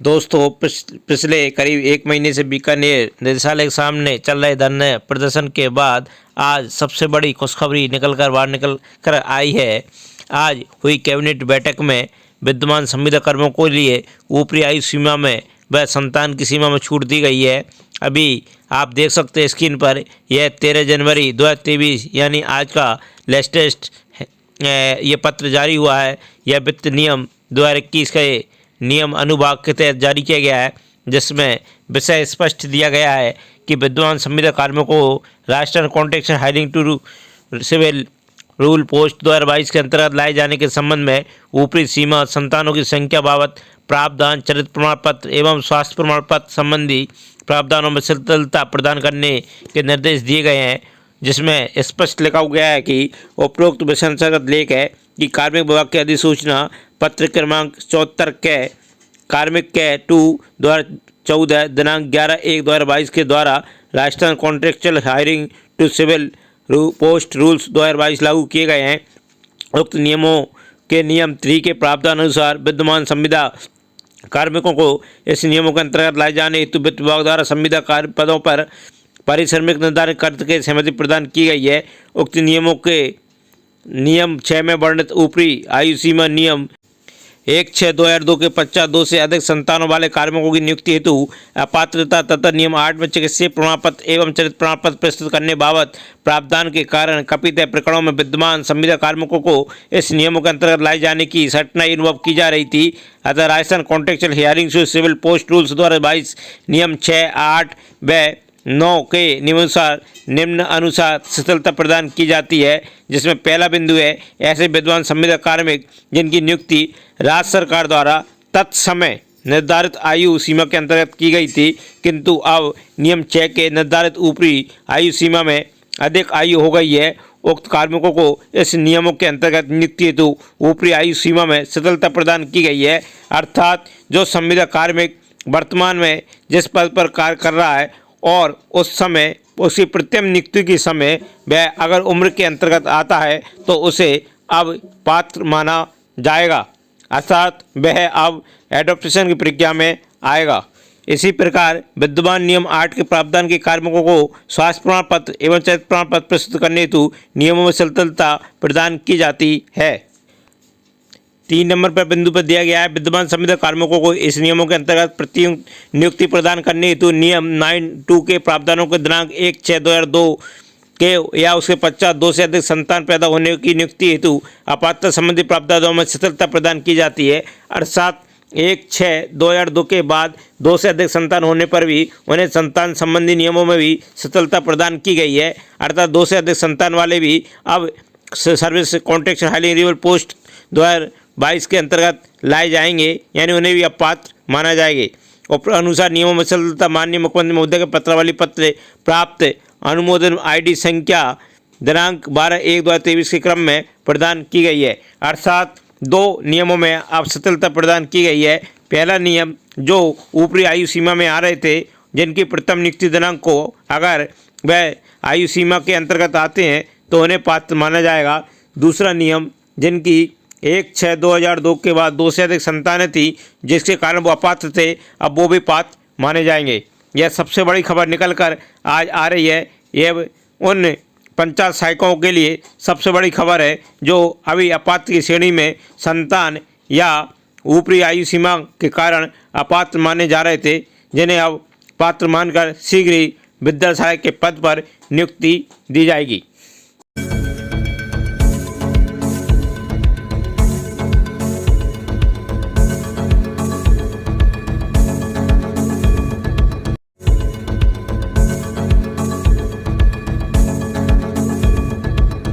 दोस्तों पिछले करीब 1 महीने से बीकानेर निदेशालय के सामने चल रहे धरने प्रदर्शन के बाद आज सबसे बड़ी खुशखबरी बाहर निकल कर आई है। आज हुई कैबिनेट बैठक में विद्यमान संविदा कर्मियों को लिए ऊपरी आयु सीमा में व संतान की सीमा में छूट दी गई है। अभी आप देख सकते हैं स्क्रीन पर, यह 13 जनवरी 2023 यानी आज का लेटेस्ट ये पत्र जारी हुआ है। यह वित्त नियम 2021 के नियम अनुभाग के तहत जारी किया गया है, जिसमें विषय स्पष्ट दिया गया है कि विद्यमान संविदा कार्मिकों को राष्ट्रीय contractual hiring to civil rule post 2022 के अंतर्गत लाए जाने के संबंध में ऊपरी सीमा, संतानों की संख्या बाबत प्रावधान, चरित्र प्रमाण पत्र एवं स्वास्थ्य प्रमाण पत्र संबंधी प्रावधानों में शिथिलता प्रदान करने के निर्देश दिए गए हैं, जिसमें स्पष्ट लिखा गया है कि उपरोक्त विषय अंतर्गत लेख है कि कार्मिक विभाग की अधिसूचना पत्र क्रमांक 74 के कार्मिक के 2/2014 दिनांक 11/1/2022 के द्वारा Rajasthan contractual hiring to civil post rules 2022 लागू किए गए हैं। उक्त नियमों के नियम 3 के प्रावधान अनुसार विद्यमान संविदा कार्मिकों को इस नियमों के अंतर्गत लाए जाने हेतु वित्त विभाग द्वारा संविदा कार्य पदों पर पारिश्रमिक निर्धारित करके सहमति प्रदान की गई है। उक्त नियमों के नियम 6 में वर्णित ऊपरी आयु सीमा नियम 1/6/2002 के पश्चात 2 से अधिक संतानों वाले कार्मिकों की नियुक्ति हेतु अपात्रता तथा नियम 8 में चिकित्सीय प्रमाण पत्र एवं चरित्र प्रमाण पत्र प्रस्तुत करने बाबत प्रावधान के कारण कथित प्रकरणों में विद्यमान संविदा कार्मिकों को इस नियमों के अंतर्गत लाए जाने की कठिनाई अनुभव की जा रही थी। अतः Rajasthan contractual hiring to civil post rules 2022 नियम 6, 8 व 9 के नियमानुसार निम्न अनुसार शिथिलता प्रदान की जाती है, जिसमें पहला बिंदु है ऐसे विद्यमान संविदा कार्मिक जिनकी नियुक्ति राज्य सरकार द्वारा तत्समय निर्धारित आयु सीमा के अंतर्गत की गई थी, किंतु अब नियम 6 के निर्धारित ऊपरी आयु सीमा में अधिक आयु हो गई है। उक्त कार्मिकों को इस नियमों के अंतर्गत नियुक्ति हेतु ऊपरी आयु सीमा में शिथिलता प्रदान की गई है। अर्थात जो संविदा कार्मिक वर्तमान में जिस पद पर कार्य कर रहा है और उस समय उसकी प्रथम नियुक्ति के समय वह अगर उम्र के अंतर्गत आता है तो उसे अब पात्र माना जाएगा, अर्थात वह अब एडॉप्टेशन की प्रक्रिया में आएगा। इसी प्रकार विद्यमान नियम 8 के प्रावधान के कार्मिकों को स्वास्थ्य प्रमाण पत्र एवं चरित्र प्रमाण पत्र प्रस्तुत करने हेतु नियमों में शिथिलता प्रदान की जाती है। 3 नंबर पर बिंदु पर दिया गया है विद्यमान संविदा कार्मिकों को इस नियमों के अंतर्गत प्रति नियुक्ति प्रदान करने हेतु नियम 9(2) के प्रावधानों के दिनांक 1/6/2002 के या उसके पश्चात 2 से अधिक संतान पैदा होने की नियुक्ति हेतु अपात्रता संबंधी प्रावधानों में शिथिलता प्रदान की जाती है। अर्थात 1/6/2002 के बाद 2 से अधिक संतान होने पर भी उन्हें संतान संबंधी नियमों में भी शिथिलता प्रदान की गई है। अर्थात 2 से अधिक संतान वाले भी अब service contractual hiring rule post 2022 के अंतर्गत लाए जाएंगे, यानी उन्हें भी अब पात्र माना जाएंगे। और अनुसार नियमों में शिथिलता माननीय मुख्यमंत्री महोदय के पत्रावली पत्र प्राप्त अनुमोदन ID संख्या दिनांक 12/1/2023 के क्रम में प्रदान की गई है। अर्थात 2 नियमों में अब शिथिलता प्रदान की गई है। पहला नियम जो ऊपरी आयु सीमा में आ रहे थे, जिनकी प्रथम नियुक्ति दिनांक को अगर वह आयु सीमा के अंतर्गत आते हैं तो उन्हें पात्र माना जाएगा। दूसरा नियम जिनकी 1/6/2002 के बाद 2 से अधिक संतानें थी जिसके कारण वो अपात्र थे, अब वो भी पात्र माने जाएंगे। यह सबसे बड़ी खबर निकल कर आज आ रही है। यह उन पंचायत सहायकों के लिए सबसे बड़ी खबर है जो अभी अपात्र की श्रेणी में संतान या ऊपरी आयु सीमा के कारण अपात्र माने जा रहे थे, जिन्हें अब पात्र मानकर शीघ्र ही विद्यालय सहायक के पद पर नियुक्ति दी जाएगी।